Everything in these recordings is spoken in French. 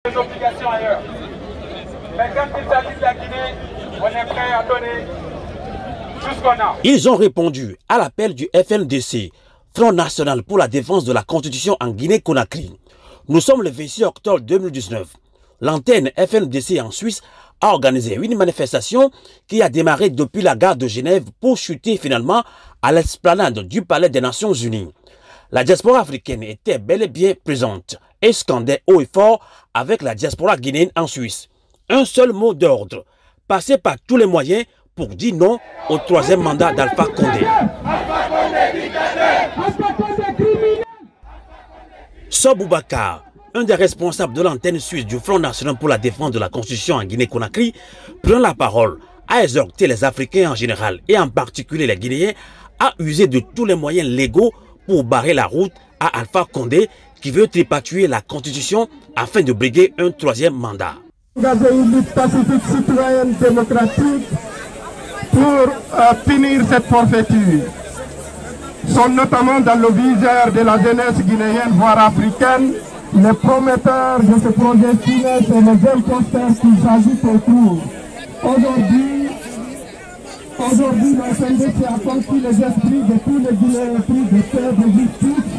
des obligations ailleurs. Mais quand il s'agit de la Guinée, on est prêt à donner tout ce qu'on a. Ils ont répondu à l'appel du FNDC, Front National pour la défense de la Constitution en Guinée-Conakry. Nous sommes le 26 octobre 2019. L'antenne FNDC en Suisse a organisé une manifestation qui a démarré depuis la gare de Genève pour chuter finalement à l'esplanade du Palais des Nations Unies. La diaspora africaine était bel et bien présente et scandait haut et fort avec la diaspora guinéenne en Suisse. Un seul mot d'ordre, passer par tous les moyens pour dire non au troisième mandat d'Alpha Condé. Sow Boubacar, un des responsables de l'antenne suisse du Front National pour la défense de la Constitution en Guinée-Conakry, prend la parole, a exhorté les Africains en général et en particulier les Guinéens à user de tous les moyens légaux pour barrer la route à Alpha Condé qui veut tripatuer la Constitution afin de briguer un troisième mandat. Engager une lutte pacifique citoyenne démocratique pour finir cette forfaiture sont notamment dans le viseur de la jeunesse guinéenne, voire africaine, les prometteurs de ce projet Guinée et les imposteurs qui s'ajoutent autour. Aujourd'hui, la FNDC a conquis les esprits de tous les Guinéens pris de paix, de justice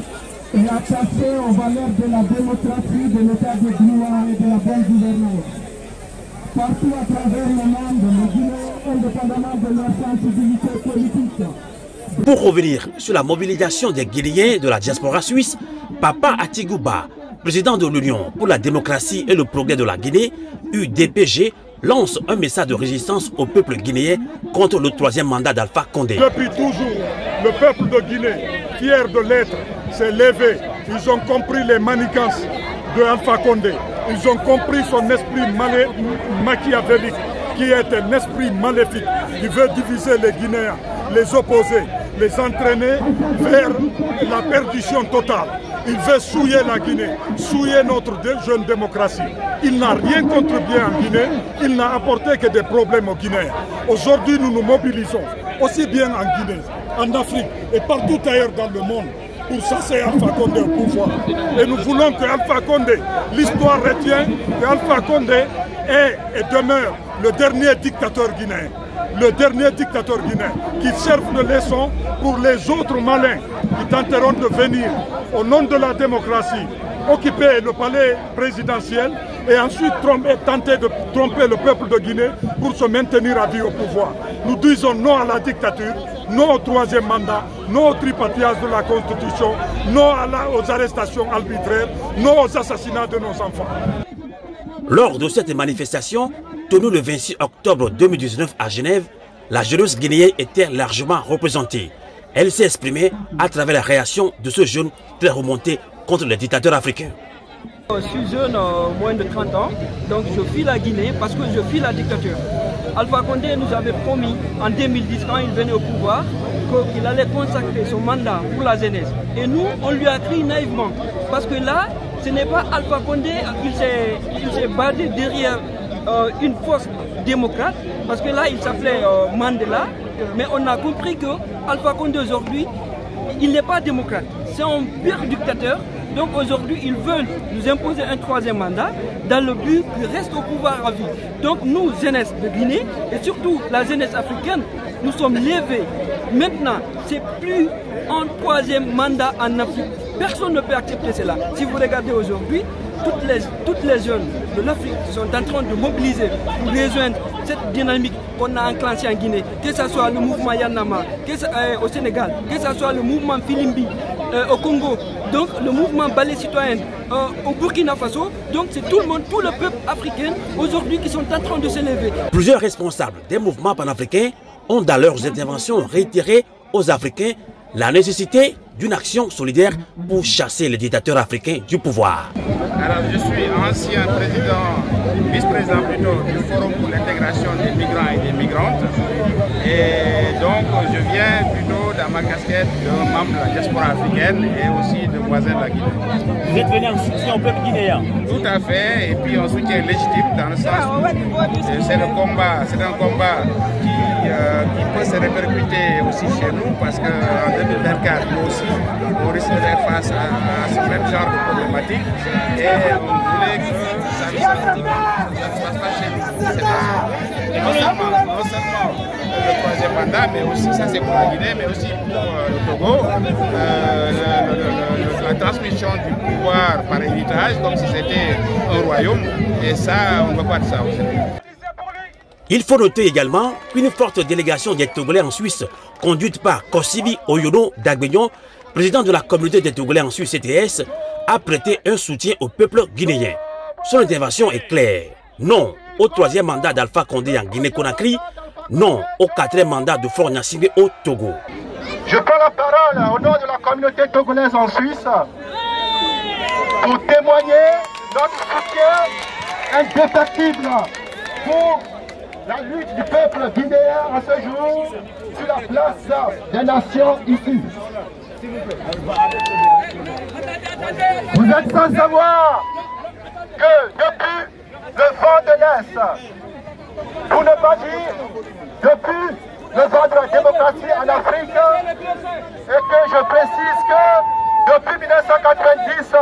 et attaché aux valeurs de la démocratie, de l'état de droit et de la bonne gouvernance. Partout à travers le monde, les Guinéens, indépendamment de leur sensibilité politique. Pour revenir sur la mobilisation des Guinéens de la diaspora suisse, Papa Atigouba, président de l'Union pour la démocratie et le progrès de la Guinée, UDPG, lance un message de résistance au peuple guinéen contre le troisième mandat d'Alpha Condé. Depuis toujours, le peuple de Guinée, fier de l'être, s'est levé. Ils ont compris les manigances de Alpha Condé. Ils ont compris son esprit machiavélique, qui est un esprit maléfique. Il veut diviser les Guinéens, les opposer, les entraîner vers la perdition totale. Il veut souiller la Guinée, souiller notre jeune démocratie. Il n'a rien contribué en Guinée, il n'a apporté que des problèmes aux Guinéens. Aujourd'hui, nous nous mobilisons, aussi bien en Guinée, en Afrique et partout ailleurs dans le monde, pour chasser Alpha Condé au pouvoir. Et nous voulons que Alpha Condé, l'histoire retient que Alpha Condé est et demeure le dernier dictateur guinéen. Le dernier dictateur guinéen qui serve de leçon pour les autres malins qui tenteront de venir au nom de la démocratie, occuper le palais présidentiel et ensuite tenter de tromper le peuple de Guinée pour se maintenir à vie au pouvoir. Nous disons non à la dictature, non au troisième mandat, non au tripatouillage de la Constitution, non aux arrestations arbitraires, non aux assassinats de nos enfants. Lors de cette manifestation, tenue le 26 octobre 2019 à Genève, la jeunesse guinéenne était largement représentée. Elle s'est exprimée à travers la réaction de ce jeune très remonté contre les dictateurs africains. Je suis jeune, moins de 30 ans, donc je fuis la Guinée parce que je fuis la dictature. Alpha Condé nous avait promis en 2010, quand il venait au pouvoir, qu'il allait consacrer son mandat pour la jeunesse. Et nous, on lui a cru naïvement. Parce que là, ce n'est pas Alpha Condé, il s'est basé derrière une force démocrate, parce que là, il s'appelait Mandela. Mais on a compris que Alpha Condé aujourd'hui, il n'est pas démocrate. C'est un pire dictateur. Donc aujourd'hui, ils veulent nous imposer un troisième mandat dans le but qu'il reste au pouvoir à vie. Donc nous, jeunesse de Guinée, et surtout la jeunesse africaine, nous sommes levés. Maintenant, c'est plus un troisième mandat en Afrique. Personne ne peut accepter cela. Si vous regardez aujourd'hui, toutes les jeunes de l'Afrique sont en train de mobiliser pour rejoindre cette dynamique qu'on a enclenchée en Guinée, que ce soit le mouvement Yanama, au Sénégal, que ce soit le mouvement Filimbi au Congo, donc le mouvement Balai Citoyen au Burkina Faso. Donc c'est tout le monde, tout le peuple africain aujourd'hui qui sont en train de se lever. Plusieurs responsables des mouvements panafricains ont dans leurs interventions réitéré aux Africains la nécessité d'une action solidaire pour chasser les dictateurs africains du pouvoir. Alors je suis ancien vice-président plutôt du Forum pour l'intégration des migrants et des migrantes. Et donc je viens plutôt dans ma casquette de membre de la diaspora africaine et aussi de voisin de la Guinée. Vous êtes venu en soutien au peuple guinéen? Tout à fait, et puis un soutien légitime dans le sens où c'est un combat qui peut se répercuter aussi chez nous parce qu'en 2024, nous aussi, on risque de faire face à ce même genre de problématique et on voulait que ça ne se passe pas chez nous. Et non seulement le troisième mandat, mais aussi, ça c'est pour la Guinée, mais aussi pour le Togo, la transmission du pouvoir par héritage, comme si c'était un royaume, et ça, on ne veut pas de ça aujourd'hui. Il faut noter également qu'une forte délégation des Togolais en Suisse, conduite par Kosibi Oyono Dagbeyon, président de la communauté des Togolais en Suisse CTS, a prêté un soutien au peuple guinéen. Son intervention est claire. Non au troisième mandat d'Alpha Condé en Guinée-Conakry, non au quatrième mandat de Faure Gnassingbé au Togo. Je prends la parole au nom de la communauté togolaise en Suisse pour témoigner notre soutien indéfectible pour la lutte du peuple guinéen à ce jour sur la place des nations ici. Vous êtes sans savoir que depuis le vent de l'Est, pour ne pas dire depuis le vent de la démocratie en Afrique, et que je précise que depuis 1990,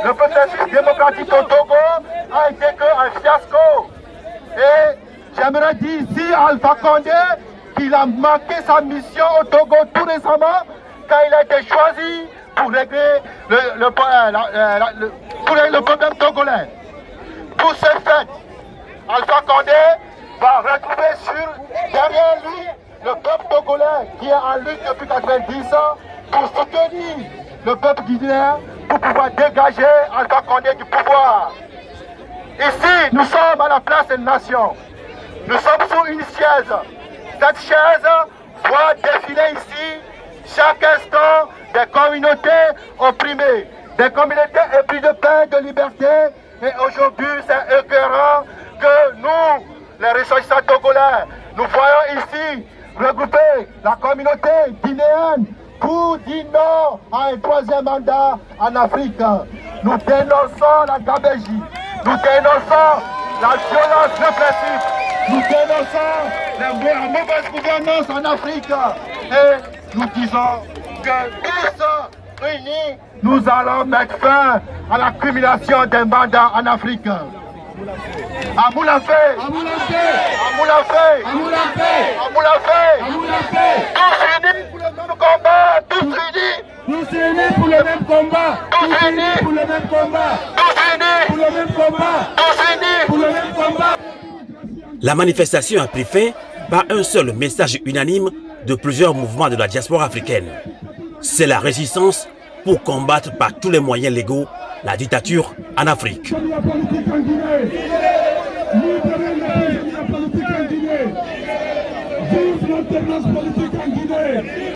le processus démocratique au Togo a été qu'un fiasco. Et j'aimerais dire ici à Alpha Condé qu'il a manqué sa mission au Togo tout récemment quand il a été choisi pour régler le problème togolais. Pour ce fait, Alpha Condé va retrouver derrière lui le peuple togolais qui est en lutte depuis 90 ans pour soutenir le peuple guinéen pour pouvoir dégager Alpha Condé du pouvoir. Ici, nous sommes à la place des nations. Nous sommes sur une chaise. Cette chaise voit défiler ici, chaque instant, des communautés opprimées, des communautés épris de paix, de liberté. Et aujourd'hui, c'est écœurant que nous, les ressortissants togolais, nous voyons ici regrouper la communauté guinéenne pour dire non à un troisième mandat en Afrique. Nous dénonçons la gabégie, nous dénonçons la violence répressive, nous dénonçons la mauvaise gouvernance en Afrique. Et nous disons que tous unis, nous allons mettre fin à l'accumulation des mandats en Afrique. Amoulafé, Amoulafé, Amoulafé, Amoulafé, Amoulafé, Amoulafé. Tous unis pour le même combat, tous unis. Tous unis pour le même combat, tous unis pour le même combat, tous unis pour le même combat, tous unis pour le même combat. La manifestation a pris fin par un seul message unanime de plusieurs mouvements de la diaspora africaine. C'est la résistance pour combattre par tous les moyens légaux la dictature en Afrique.